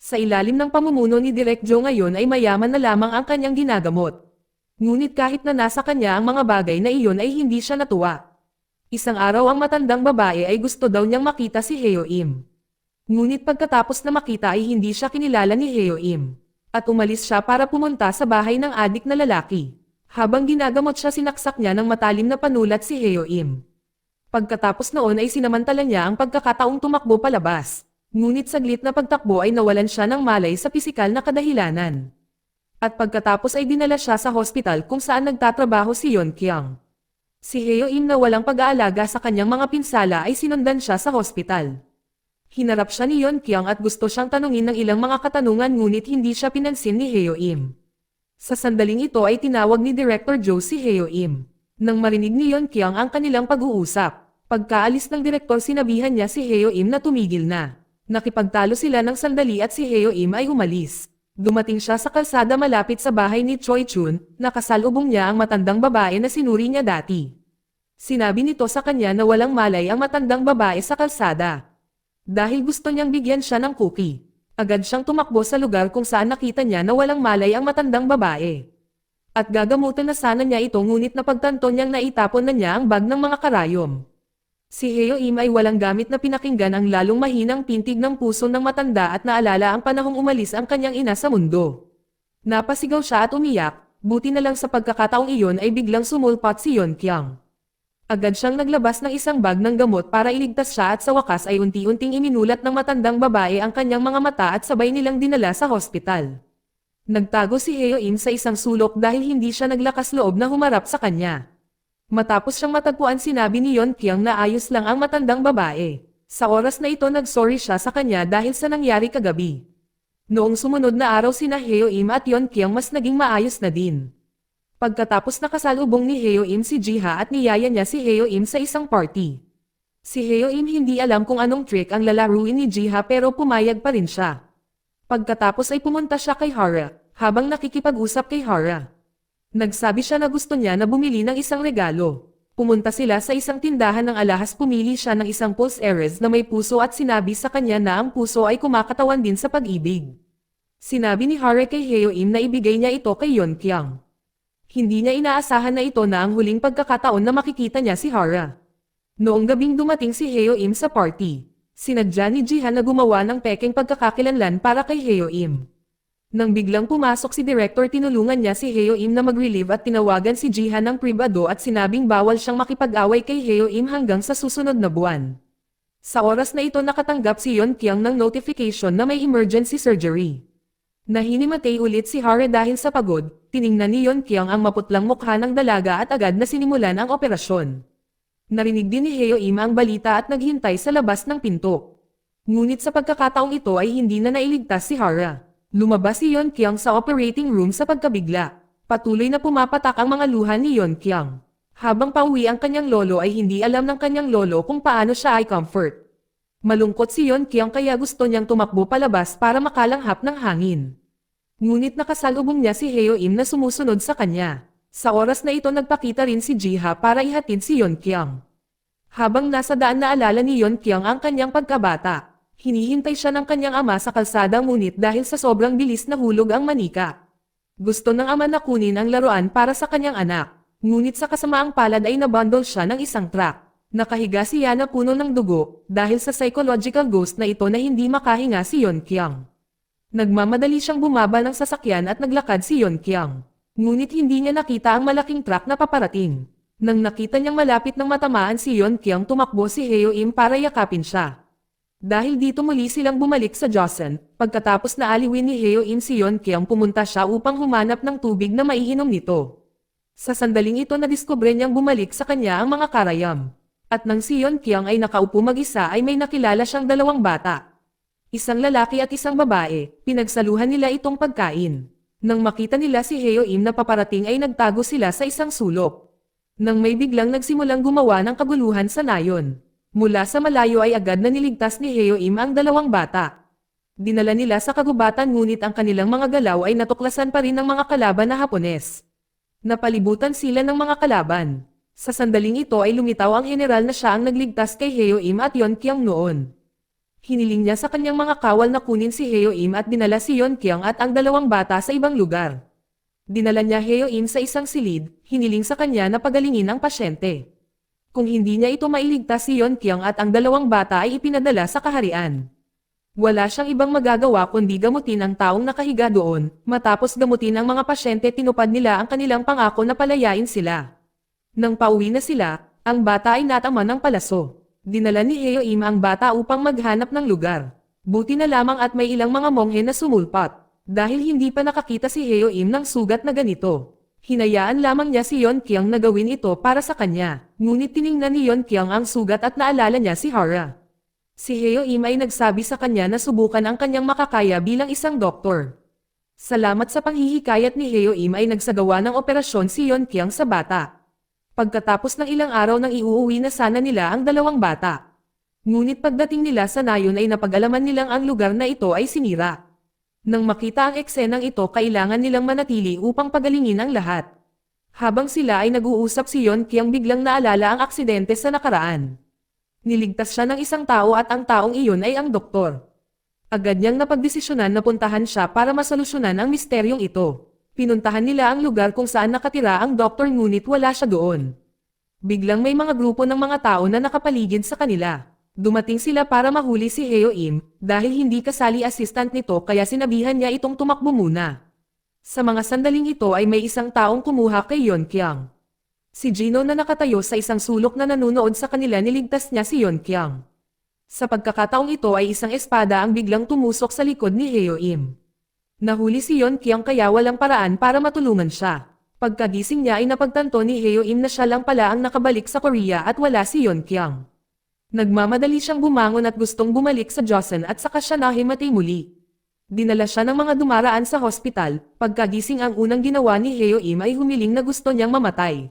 Sa ilalim ng pamumuno ni Direk Joe ngayon ay mayaman na lamang ang kanyang ginagamot. Ngunit kahit na nasa kanya ang mga bagay na iyon ay hindi siya natuwa. Isang araw ang matandang babae ay gusto daw niyang makita si Heo-im. Ngunit pagkatapos na makita ay hindi siya kinilala ni Heo-im. At umalis siya para pumunta sa bahay ng adik na lalaki. Habang ginagamot siya, sinaksak niya ng matalim na panulat si Heo-im. Pagkatapos noon ay sinamantala niya ang pagkakataong tumakbo palabas. Ngunit saglit na pagtakbo ay nawalan siya ng malay sa pisikal na kadahilanan. At pagkatapos ay dinala siya sa hospital kung saan nagtatrabaho si Yeon-kyung. Si Heo-im na walang pag-aalaga sa kanyang mga pinsala ay sinundan siya sa hospital. Hinarap siya ni Yeon-kyung at gusto siyang tanungin ng ilang mga katanungan, ngunit hindi siya pinansin ni Heo-im. Sa sandaling ito ay tinawag ni Director Joe si Heo-im. Nang marinig ni Yeon-kyung ang kanilang pag-uusap, pagkaalis ng direktor sinabihan niya si Heo-im na tumigil na. Nakipagtalo sila ng sandali at si Heo-im ay umalis. Dumating siya sa kalsada malapit sa bahay ni Choi Chun, nakasalubong niya ang matandang babae na sinuri niya dati. Sinabi nito sa kanya na walang malay ang matandang babae sa kalsada. Dahil gusto niyang bigyan siya ng cookie. Agad siyang tumakbo sa lugar kung saan nakita niya na walang malay ang matandang babae. At gagamutan na sana niya ito, ngunit napagtanto niyang naitapon na niya ang bag ng mga karayom. Si Heo-im ay walang gamit na pinakinggan ang lalong mahinang pintig ng puso ng matanda at naalala ang panahong umalis ang kanyang ina sa mundo. Napasigaw siya at umiyak, buti na lang sa pagkakataong iyon ay biglang sumulpot si Yeon-kyung. Agad siyang naglabas ng isang bag ng gamot para iligtas siya at sa wakas ay unti-unting iminulat ng matandang babae ang kanyang mga mata at sabay nilang dinala sa hospital. Nagtago si Heo-im sa isang sulok dahil hindi siya naglakas loob na humarap sa kanya. Matapos siyang matagpuan, sinabi ni Yeon-kyung na ayos lang ang matandang babae. Sa oras na ito nagsorry siya sa kanya dahil sa nangyari kagabi. Noong sumunod na araw sina Heo-im at Yeon-kyung mas naging maayos na din. Pagkatapos nakasalubong ni Heo-im si Jiha at niyaya niya si Heo-im sa isang party. Si Heo-im hindi alam kung anong trick ang lalaruin ni Jiha pero pumayag pa rin siya. Pagkatapos ay pumunta siya kay Hara, habang nakikipag-usap kay Hara. Nagsabi siya na gusto niya na bumili ng isang regalo. Pumunta sila sa isang tindahan ng alahas, pumili siya ng isang pulse earrings na may puso at sinabi sa kanya na ang puso ay kumakatawan din sa pag-ibig. Sinabi ni Hara kay Heo-im na ibigay niya ito kay Yeon-kyung. Hindi niya inaasahan na ito na ang huling pagkakataon na makikita niya si Hara. Noong gabing dumating si Heo-im sa party, sinadya ni Jiha na gumawa ng pekeng pagkakakilanlan para kay Heo-im. Nang biglang pumasok si Director, tinulungan niya si Heo-im na mag-relieve at tinawagan si Jiha ng pribado at sinabing bawal siyang makipag-away kay Heo-im hanggang sa susunod na buwan. Sa oras na ito nakatanggap si Yeon-kyung ng notification na may emergency surgery. Nahinimatay ulit si Hara dahil sa pagod, tiningnan ni Yeon-kyung ang maputlang mukha ng dalaga at agad na sinimulan ang operasyon. Narinig din ni Heo-im ang balita at naghintay sa labas ng pinto. Ngunit sa pagkakataong ito ay hindi na nailigtas si Hara. Lumabas si Yeon-kyung sa operating room sa pagkabigla. Patuloy na pumapatak ang mga luha ni Yeon-kyung. Habang pauwi ang kanyang lolo ay hindi alam ng kanyang lolo kung paano siya ay comfort. Malungkot si Yeon-kyung kaya gusto niyang tumakbo palabas para makalanghap ng hangin. Ngunit nakasalubong niya si Heo-im na sumusunod sa kanya. Sa oras na ito nagpakita rin si Jiha para ihatid si Yeon-kyung. Habang nasa daan naalala ni Yeon-kyung ang kanyang pagkabata. Hinihintay siya ng kanyang ama sa kalsada, ngunit dahil sa sobrang bilis nahulog ang manika. Gusto ng ama na kunin ang laruan para sa kanyang anak. Ngunit sa kasamaang palad ay nabundle siya ng isang truck. Nakahiga siya na puno ng dugo, dahil sa psychological ghost na ito na hindi makahinga si Yeon Kyung. Nagmamadali siyang bumaba ng sasakyan at naglakad si Yeon Kyung. Ngunit hindi niya nakita ang malaking truck na paparating. Nang nakita niyang malapit ng matamaan si Yeon Kyung, tumakbo si Heo Im para yakapin siya. Dahil dito muli silang bumalik sa Joseon, pagkatapos na aliwin ni Heo Im si Yeon Kyung, pumunta siya upang humanap ng tubig na maiinom nito. Sa sandaling ito nadiskubre niyang bumalik sa kanya ang mga karayam. At nang si Yeon Kyung ay nakaupo mag-isa ay may nakilala siyang dalawang bata. Isang lalaki at isang babae, pinagsaluhan nila itong pagkain. Nang makita nila si Heo Im na paparating ay nagtago sila sa isang sulok. Nang may biglang nagsimulang gumawa ng kaguluhan sa nayon. Mula sa malayo ay agad na niligtas ni Heo Im ang dalawang bata. Dinala nila sa kagubatan ngunit ang kanilang mga galaw ay natuklasan pa rin ng mga kalaban na Hapones. Napalibutan sila ng mga kalaban. Sa sandaling ito ay lumitaw ang general na siya ang nagligtas kay Heo Im at Yeon Kyung noon. Hiniling niya sa kanyang mga kawal na kunin si Heo Im at dinala si Yeon Kyung at ang dalawang bata sa ibang lugar. Dinala niya Heo Im sa isang silid, hiniling sa kanya na pagalingin ang pasyente. Kung hindi niya ito mailigtas si Yeon Kyung at ang dalawang bata ay ipinadala sa kaharian. Wala siyang ibang magagawa kundi gamutin ang taong nakahiga doon. Matapos gamutin ang mga pasyente, tinupad nila ang kanilang pangako na palayain sila. Nang pauwi na sila, ang bata ay natama ng palaso. Dinala ni Heo Im ang bata upang maghanap ng lugar. Buti na lamang at may ilang mga monghe na sumulpat. Dahil hindi pa nakakita si Heo Im ng sugat na ganito. Hinayaan lamang niya si Yeon Kyung na gawin ito para sa kanya. Ngunit tiningnan ni Yeon Kyung ang sugat at naalala niya si Hara. Si Heo Im ay nagsabi sa kanya na subukan ang kanyang makakaya bilang isang doktor. Salamat sa panghihikayat ni Heo Im ay nagsagawa ng operasyon si Yeon Kyung sa bata. Pagkatapos ng ilang araw nang iuuwi na sana nila ang dalawang bata. Ngunit pagdating nila sa nayon ay napag-alaman nilang ang lugar na ito ay sinira. Nang makita ang eksenang ito, kailangan nilang manatili upang pagalingin ang lahat. Habang sila ay nag-uusap, si Yeon Kyung biglang naalala ang aksidente sa nakaraan. Niligtas siya ng isang tao at ang taong iyon ay ang doktor. Agad niyang napagdesisyonan na puntahan siya para masolusyonan ang misteryong ito. Pinuntahan nila ang lugar kung saan nakatira ang doktor ngunit wala siya doon. Biglang may mga grupo ng mga tao na nakapaligid sa kanila. Dumating sila para mahuli si Heo Im, dahil hindi kasali assistant nito kaya sinabihan niya itong tumakbo muna. Sa mga sandaling ito ay may isang taong kumuha kay Yeon Kyung. Si Jino na nakatayo sa isang sulok na nanunood sa kanila, niligtas niya si Yeon Kyung. Sa pagkakataong ito ay isang espada ang biglang tumusok sa likod ni Heo Im. Nahuli si Yeon Kyung kaya walang paraan para matulungan siya. Pagkagising niya ay napagtanto ni Heo Im na siya lang pala ang nakabalik sa Korea at wala si Yeon Kyung. Nagmamadali siyang bumangon at gustong bumalik sa Joseon at saka siya nahimatay muli. Dinala siya ng mga dumaraan sa hospital. Pagkagising ang unang ginawa ni Heo Im ay humiling na gusto niyang mamatay.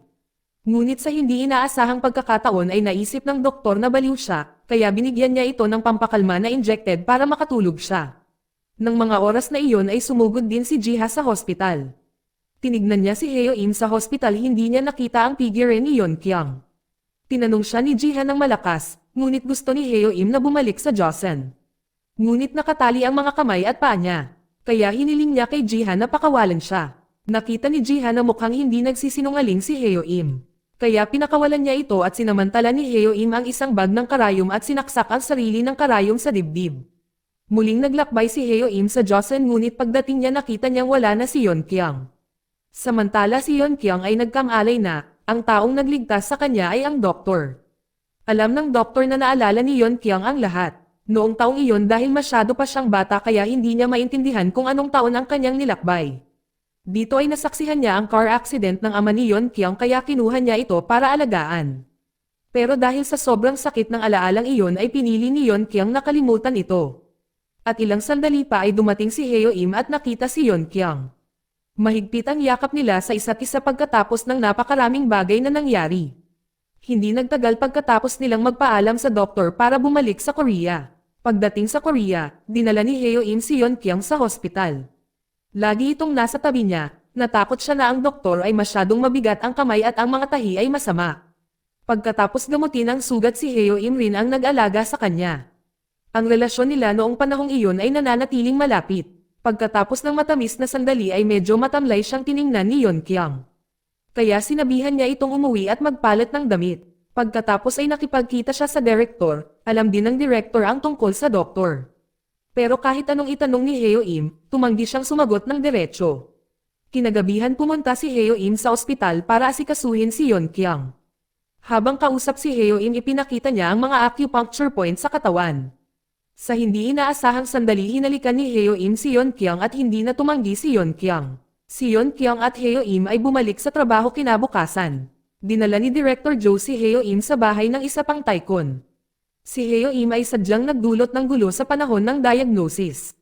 Ngunit sa hindi inaasahang pagkakataon ay naisip ng doktor na baliw siya, kaya binigyan niya ito ng pampakalma na injected para makatulog siya. Nang mga oras na iyon ay sumugod din si Jiha sa hospital. Tinignan niya si Heo Im sa hospital, hindi niya nakita ang figure ni Yeon Kyung. Tinanong siya ni Jiha ng malakas, ngunit gusto ni Heo Im na bumalik sa Joseon. Ngunit nakatali ang mga kamay at paa niya, kaya hiniling niya kay Jiha na pakawalan siya. Nakita ni Jiha na mukhang hindi nagsisinungaling si Heo Im. Kaya pinakawalan niya ito at sinamantala ni Heo Im ang isang bag ng karayom at sinaksak ang sarili ng karayom sa dibdib. Muling naglakbay si Heo Im sa Joseon ngunit pagdating niya nakita niyang wala na si Yeon Kyung. Samantala si Yeon Kyung ay nagkamalay na, ang taong nagligtas sa kanya ay ang doktor. Alam ng doktor na naalala ni Yeon Kyung ang lahat. Noong taong iyon dahil masyado pa siyang bata kaya hindi niya maintindihan kung anong taon ang kanyang nilakbay. Dito ay nasaksihan niya ang car accident ng ama ni Yeon Kyung kaya kinuha niya ito para alagaan. Pero dahil sa sobrang sakit ng alaalang iyon ay pinili ni Yeon Kyung na kalimutan ito. At ilang sandali pa ay dumating si Heo Im at nakita si Yeon Kyung. Mahigpit ang yakap nila sa isa't isa pagkatapos ng napakaraming bagay na nangyari. Hindi nagtagal pagkatapos nilang magpaalam sa doktor para bumalik sa Korea. Pagdating sa Korea, dinala ni Heo Im si Yeon Kyung sa hospital. Lagi itong nasa tabi niya, natakot siya na ang doktor ay masyadong mabigat ang kamay at ang mga tahi ay masama. Pagkatapos gamutin ang sugat, si Heo Im rin ang nag-alaga sa kanya. Ang relasyon nila noong panahong iyon ay nananatiling malapit. Pagkatapos ng matamis na sandali ay medyo matamlay siyang tiningnan ni Yeon Kyung. Kaya sinabihan niya itong umuwi at magpalit ng damit. Pagkatapos ay nakipagkita siya sa direktor, alam din ng direktor ang tungkol sa doktor. Pero kahit anong itanong ni Heo Im, tumanggi siyang sumagot ng diretsyo. Kinagabihan pumunta si Heo Im sa ospital para asikasuhin si Yeon Kyung. Habang kausap si Heo Im ipinakita niya ang mga acupuncture points sa katawan. Sa hindi inaasahang sandali hinalikan ni Heo Im si Yeon Kyung at hindi na tumanggi si Yeon Kyung. Si Yeon Kyung at Heo Im ay bumalik sa trabaho kinabukasan. Dinala ni Director Joe si Heo Im sa bahay ng isa pang tycoon. Si Heo Im ay sadyang nagdulot ng gulo sa panahon ng diagnosis.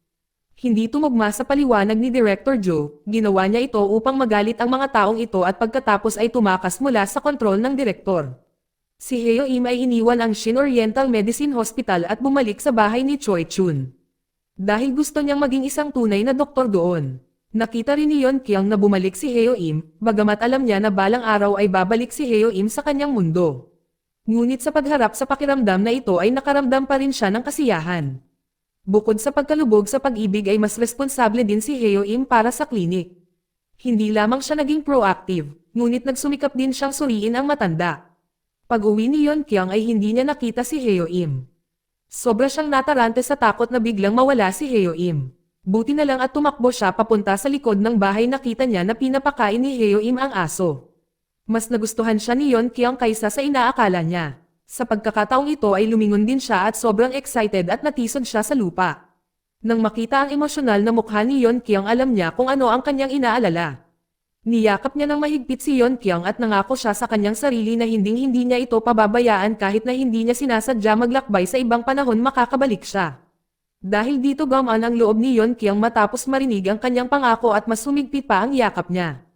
Hindi tumugma sa paliwanag ni Director Joe, ginawa niya ito upang magalit ang mga taong ito at pagkatapos ay tumakas mula sa kontrol ng direktor. Si Heo Im ay iniwan ang Shin Oriental Medicine Hospital at bumalik sa bahay ni Choi Chun. Dahil gusto niyang maging isang tunay na doktor doon. Nakita rin ni Yeon Kyung na bumalik si Heo Im, bagamat alam niya na balang araw ay babalik si Heo Im sa kanyang mundo. Ngunit sa pagharap sa pakiramdam na ito ay nakaramdam pa rin siya ng kasiyahan. Bukod sa pagkalubog sa pag-ibig ay mas responsable din si Heo Im para sa klinik. Hindi lamang siya naging proactive, ngunit nagsumikap din siyang suriin ang matanda. Pag-uwi ni Yeon Kyung ay hindi niya nakita si Heo Im. Sobra siyang natarante sa takot na biglang mawala si Heo Im. Buti na lang at tumakbo siya papunta sa likod ng bahay nakita niya na pinapakain ni Heo Im ang aso. Mas nagustuhan siya ni Yeon Kyung kaysa sa inaakala niya. Sa pagkakataong ito ay lumingon din siya at sobrang excited at natisod siya sa lupa. Nang makita ang emosyonal na mukha ni Yeon Kyung alam niya kung ano ang kanyang inaalala. Niyakap niya ng mahigpit si Yeon Kyung at nangako siya sa kanyang sarili na hinding-hindi niya ito pababayaan kahit na hindi niya sinasadya maglakbay sa ibang panahon makakabalik siya. Dahil dito gamaan ang loob ni Yeon Kyung matapos marinig ang kanyang pangako at mas sumigpit pa ang yakap niya.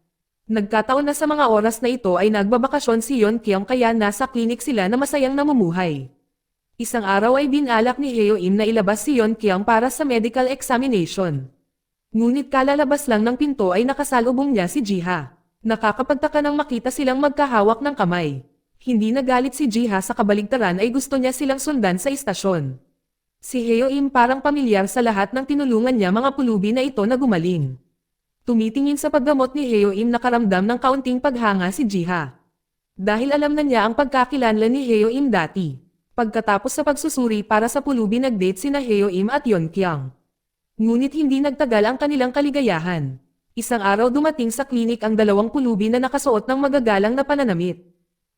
Nagkataon na sa mga oras na ito ay nagbabakasyon si Yeon Kyung kaya nasa klinik sila na masayang namumuhay. Isang araw ay binalak ni Heo Im na ilabas si Yeon Kyung para sa medical examination. Ngunit kalalabas lang ng pinto ay nakasalubong niya si Jiha. Nakakapagtaka nang makita silang magkahawak ng kamay. Hindi nagalit si Jiha sa kabaligtaran ay gusto niya silang sundan sa istasyon. Si Heo Im parang pamilyar sa lahat ng tinulungan niya mga pulubi na ito na gumaling. Tumitingin sa paggamot ni Heo Im nakaramdam ng kaunting paghanga si Jiha. Dahil alam na niya ang pagkakilanlan ni Heo Im dati. Pagkatapos sa pagsusuri para sa pulubi nag-date sina Heo Im at Yeon Kyung. Ngunit hindi nagtagal ang kanilang kaligayahan. Isang araw dumating sa klinik ang dalawang pulubi na nakasuot ng magagalang na pananamit.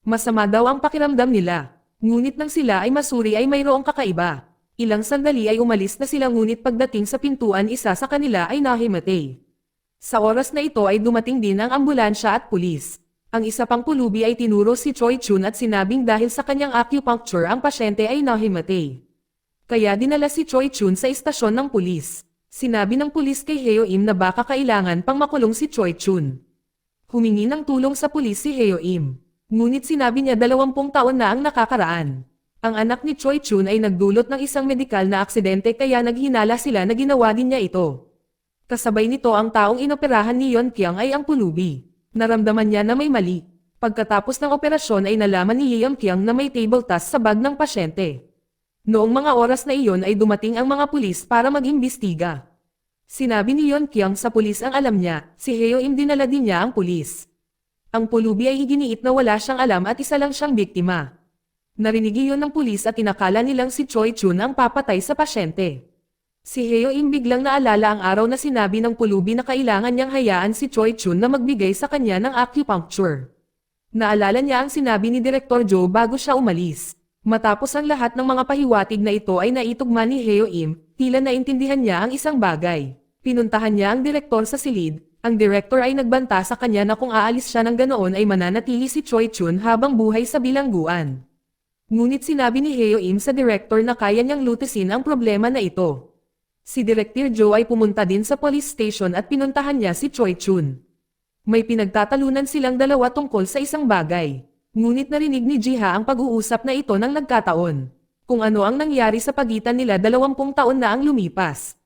Masama daw ang pakiramdam nila. Ngunit nang sila ay masuri ay mayroong kakaiba. Ilang sandali ay umalis na sila ngunit pagdating sa pintuan isa sa kanila ay nahimatay. Sa oras na ito ay dumating din ang ambulansya at pulis. Ang isa pang pulubi ay tinuro si Choi Chun at sinabing dahil sa kanyang acupuncture ang pasyente ay nahimatay. Kaya dinala si Choi Chun sa istasyon ng pulis. Sinabi ng pulis kay Heo Im na baka kailangan pang makulong si Choi Chun. Humingi ng tulong sa pulis si Heo Im. Ngunit sinabi niya 20 taon na ang nakakaraan. Ang anak ni Choi Chun ay nagdulot ng isang medikal na aksidente kaya naghinala sila na ginawa din niya ito. Kasabay nito ang taong inoperahan ni Yeon Kyung ay ang pulubi. Naramdaman niya na may mali. Pagkatapos ng operasyon ay nalaman ni Yeon Kyung na may table task sa bag ng pasyente. Noong mga oras na iyon ay dumating ang mga pulis para mag-imbestiga. Sinabi ni Yeon Kyung sa pulis ang alam niya, si Heo Im dinala din niya ang pulis. Ang pulubi ay iginiit na wala siyang alam at isa lang siyang biktima. Narinig iyon ng pulis at inakala nilang si Choi Chun ang papatay sa pasyente. Si Heo Im biglang naalala ang araw na sinabi ng pulubi na kailangan niyang hayaan si Choi Chun na magbigay sa kanya ng acupuncture. Naalala niya ang sinabi ni Direktor Joe bago siya umalis. Matapos ang lahat ng mga pahiwatig na ito ay naitugma ni Heo Im, tila naintindihan niya ang isang bagay. Pinuntahan niya ang direktor sa silid, ang direktor ay nagbanta sa kanya na kung aalis siya ng ganoon ay mananatili si Choi Chun habang buhay sa bilangguan. Ngunit sinabi ni Heo Im sa direktor na kaya niyang lutasin ang problema na ito. Si Director Joe ay pumunta din sa police station at pinuntahan niya si Choi Chun. May pinagtatalunan silang dalawa tungkol sa isang bagay. Ngunit narinig ni Jiha ang pag-uusap na ito nang nagkataon. Kung ano ang nangyari sa pagitan nila 20 taon na ang lumipas.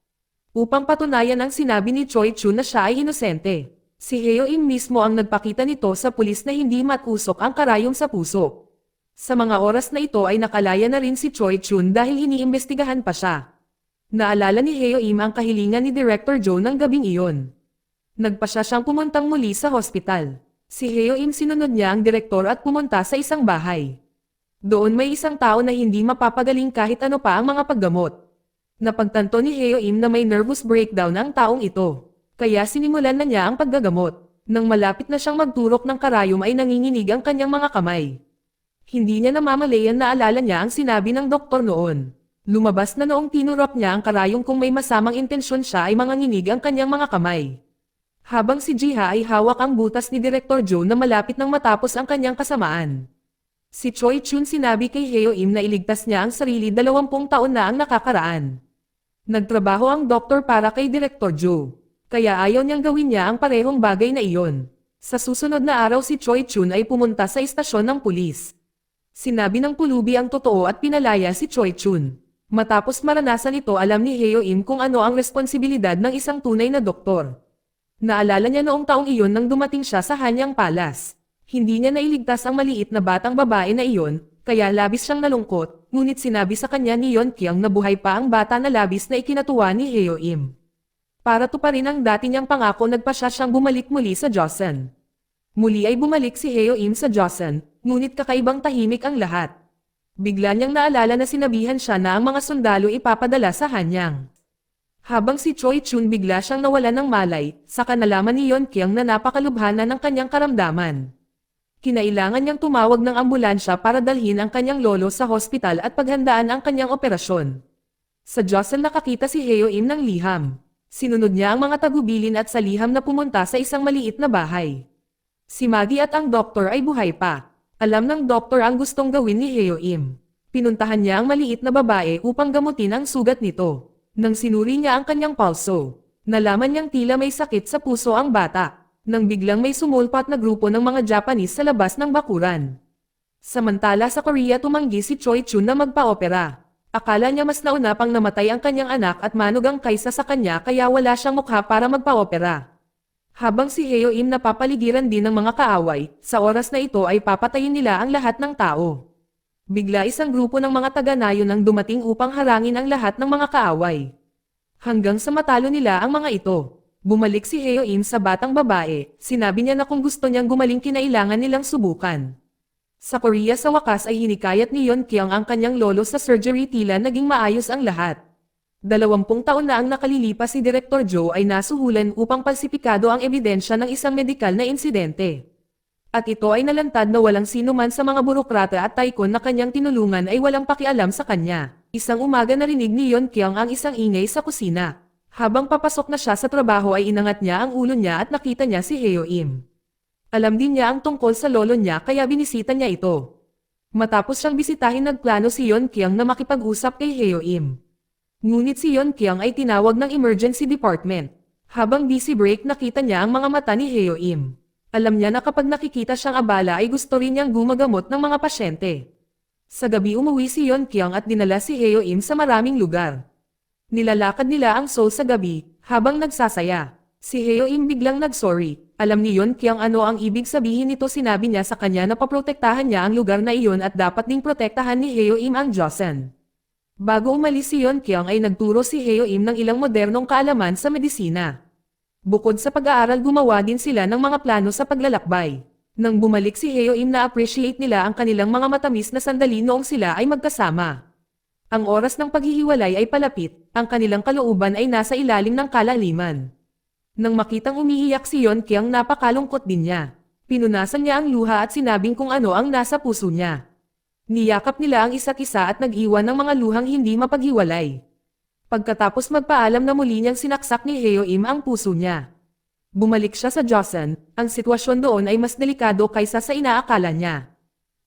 Upang patunayan ang sinabi ni Choi Chun na siya ay inosente. Si Heo Im mismo ang nagpakita nito sa pulis na hindi matusok ang karayom sa puso. Sa mga oras na ito ay nakalaya na rin si Choi Chun dahil iniimbestigahan pa siya. Naalala ni Heo Im ang kahilingan ni Director Joe ng gabing iyon. Nagpasya siyang pumuntang muli sa hospital. Si Heo Im sinunod niya ang direktor at pumunta sa isang bahay. Doon may isang tao na hindi mapapagaling kahit ano pa ang mga paggamot. Napagtanto ni Heo Im na may nervous breakdown ang taong ito. Kaya sinimulan na niya ang paggagamot. Nang malapit na siyang magturok ng karayom ay nanginginig ang kanyang mga kamay. Hindi niya namamalayan na alala niya ang sinabi ng doktor noon. Lumabas na noong tinurok niya ang karayom kung may masamang intensyon siya ay manganginig ang kanyang mga kamay. Habang si Jiha ay hawak ang butas ni Director Joe na malapit nang matapos ang kanyang kasamaan. Si Choi Chun sinabi kay Heo Im na iligtas niya ang sarili 20 taon na ang nakakaraan. Nagtrabaho ang doktor para kay Director Joe. Kaya ayaw niyang gawin niya ang parehong bagay na iyon. Sa susunod na araw si Choi Chun ay pumunta sa istasyon ng pulis. Sinabi ng pulubi ang totoo at pinalaya si Choi Chun. Matapos maranasan ito alam ni Heo Im kung ano ang responsibilidad ng isang tunay na doktor. Naalala niya noong taong iyon nang dumating siya sa Hanyang Palace. Hindi niya nailigtas ang maliit na batang babae na iyon, kaya labis siyang nalungkot, ngunit sinabi sa kanya ni Yeon Kyung na buhay pa ang bata na labis na ikinatuwa ni Heo Im. Para tuparin ang dati niyang pangako nagpasya siyang bumalik muli sa Joseon. Muli ay bumalik si Heo Im sa Joseon, ngunit kakaibang tahimik ang lahat. Bigla niyang naalala na sinabihan siya na ang mga sundalo ipapadala sa Hanyang. Habang si Choi Chun bigla siyang nawalan ng malay, saka nalaman ni Yeon Kyung na napakalubhana ng kanyang karamdaman. Kinailangan niyang tumawag ng ambulansya para dalhin ang kanyang lolo sa hospital at paghandaan ang kanyang operasyon. Sa Joseon nakakita si Heo Im ng liham. Sinunod niya ang mga tagubilin at sa liham na pumunta sa isang maliit na bahay. Si Maggie at ang doktor ay buhay pa. Alam ng doktor ang gustong gawin ni Heo Im. Pinuntahan niya ang maliit na babae upang gamutin ang sugat nito. Nang sinuri niya ang kanyang pulso, nalaman niyang tila may sakit sa puso ang bata. Nang biglang may sumulpat na grupo ng mga Japanese sa labas ng bakuran. Samantala sa Korea tumanggi si Choi Chun na magpa-opera. Akala niya mas nauna pang namatay ang kanyang anak at manugang kaysa sa kanya kaya wala siyang mukha para magpa-opera. Habang si Heo Im napapaligiran din ng mga kaaway, sa oras na ito ay papatayin nila ang lahat ng tao. Bigla isang grupo ng mga taga-nayon ang dumating upang harangin ang lahat ng mga kaaway. Hanggang sa matalo nila ang mga ito. Bumalik si Heo Im sa batang babae, sinabi niya na kung gusto niyang gumaling kinailangan nilang subukan. Sa Korea sa wakas ay hinikayat ni Yeon Kyung ang kanyang lolo sa surgery tila naging maayos ang lahat. 20 taon na ang nakalilipas si Director Joe ay nasuhulan upang palsipikado ang ebidensya ng isang medikal na insidente. At ito ay nalantad na walang sino man sa mga burokrata at tycoon na kanyang tinulungan ay walang pakialam sa kanya. Isang umaga narinig ni Yeon Kyung ang isang ingay sa kusina. Habang papasok na siya sa trabaho ay inangat niya ang ulo niya at nakita niya si Heo Im. Alam din niya ang tungkol sa lolo niya kaya binisita niya ito. Matapos siyang bisitahin nagplano si Yeon Kyung na makipag-usap kay Heo Im. Ngunit si Yeon Kyung ay tinawag ng emergency department. Habang busy break nakita niya ang mga mata ni Heo Im. Alam niya na kapag nakikita siyang abala ay gusto rin niyang gumagamot ng mga pasyente. Sa gabi umuwi si Yeon Kyung at dinala si Heo Im sa maraming lugar. Nilalakad nila ang Seoul sa gabi, habang nagsasaya. Si Heo Im biglang nag-sorry. Alam ni Yeon Kyung ano ang ibig sabihin nito sinabi niya sa kanya na paprotektahan niya ang lugar na iyon at dapat ding protektahan ni Heo Im ang Joseon. Bago umalis si Yeon Kyung ay nagturo si Heo Im ng ilang modernong kaalaman sa medisina. Bukod sa pag-aaral gumawa din sila ng mga plano sa paglalakbay. Nang bumalik si Heo Im na-appreciate nila ang kanilang mga matamis na sandali noong sila ay magkasama. Ang oras ng paghihiwalay ay palapit, ang kanilang kalooban ay nasa ilalim ng kalaliman. Nang makitang umiiyak si Yeon Kyung napakalungkot din niya. Pinunasan niya ang luha at sinabing kung ano ang nasa puso niya. Niyakap nila ang isa't isa at nag-iwan ng mga luhang hindi mapaghiwalay. Pagkatapos magpaalam na muli niyang sinaksak ni Heo Im ang puso niya. Bumalik siya sa Joseon, ang sitwasyon doon ay mas delikado kaysa sa inaakala niya.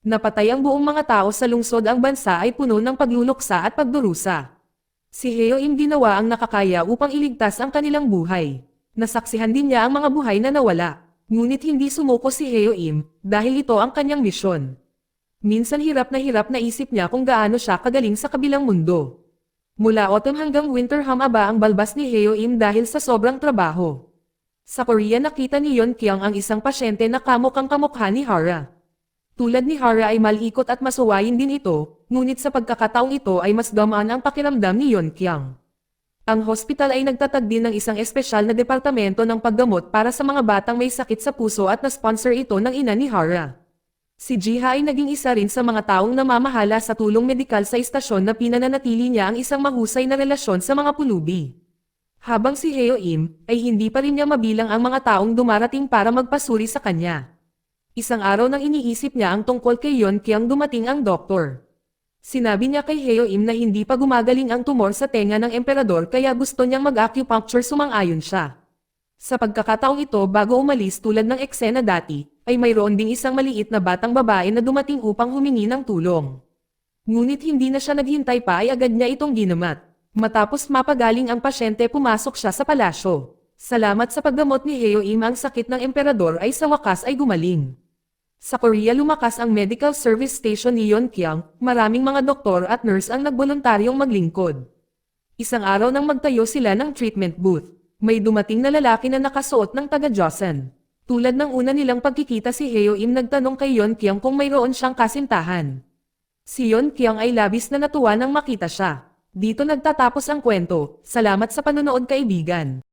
Napatay ang buong mga tao sa lungsod ang bansa ay puno ng pagluluksa at pagdurusa. Si Heo Im ginawa ang nakakaya upang iligtas ang kanilang buhay. Nasaksihan din niya ang mga buhay na nawala. Ngunit hindi sumuko si Heo Im, dahil ito ang kanyang misyon. Minsan hirap na isip niya kung gaano siya kagaling sa kabilang mundo. Mula autumn hanggang winter humaba ang balbas ni Heo Im dahil sa sobrang trabaho. Sa Korea nakita ni Yeon Kyung ang isang pasyente na kamukhang kamukha ni Hara. Tulad ni Hara ay malikot at masuwayin din ito, ngunit sa pagkakataong ito ay mas gamaan ang pakiramdam ni Yeon Kyung. Ang hospital ay nagtatag din ng isang espesyal na departamento ng paggamot para sa mga batang may sakit sa puso at na-sponsor ito ng ina ni Hara. Si Jiha ay naging isa rin sa mga taong namamahala sa tulong medikal sa istasyon na pinananatili niya ang isang mahusay na relasyon sa mga pulubi. Habang si Heo Im, ay hindi pa rin niya mabilang ang mga taong dumarating para magpasuri sa kanya. Isang araw nang iniisip niya ang tungkol kay Yeon Kyung dumating ang doktor. Sinabi niya kay Heo Im na hindi pa gumagaling ang tumor sa tenga ng emperador kaya gusto niyang mag-acupuncture, sumang-ayon siya. Sa pagkakataong ito bago umalis tulad ng eksena dati, ay mayroon ding isang maliit na batang babae na dumating upang humingi ng tulong. Ngunit hindi na siya naghintay pa ay agad niya itong ginamat. Matapos mapagaling ang pasyente pumasok siya sa palasyo. Salamat sa paggamot ni Heo Im ang sakit ng emperador ay sa wakas ay gumaling. Sa Korea lumakas ang medical service station ni Yeonkyang, maraming mga doktor at nurse ang nagboluntaryong maglingkod. Isang araw nang magtayo sila ng treatment booth, may dumating na lalaki na nakasuot ng taga-Joseon. Tulad ng una nilang pagkikita si Heo Im nagtanong kay Yeonkyang kung mayroon siyang kasintahan. Si Yeonkyang ay labis na natuwa nang makita siya. Dito nagtatapos ang kwento. Salamat sa panonood, kaibigan.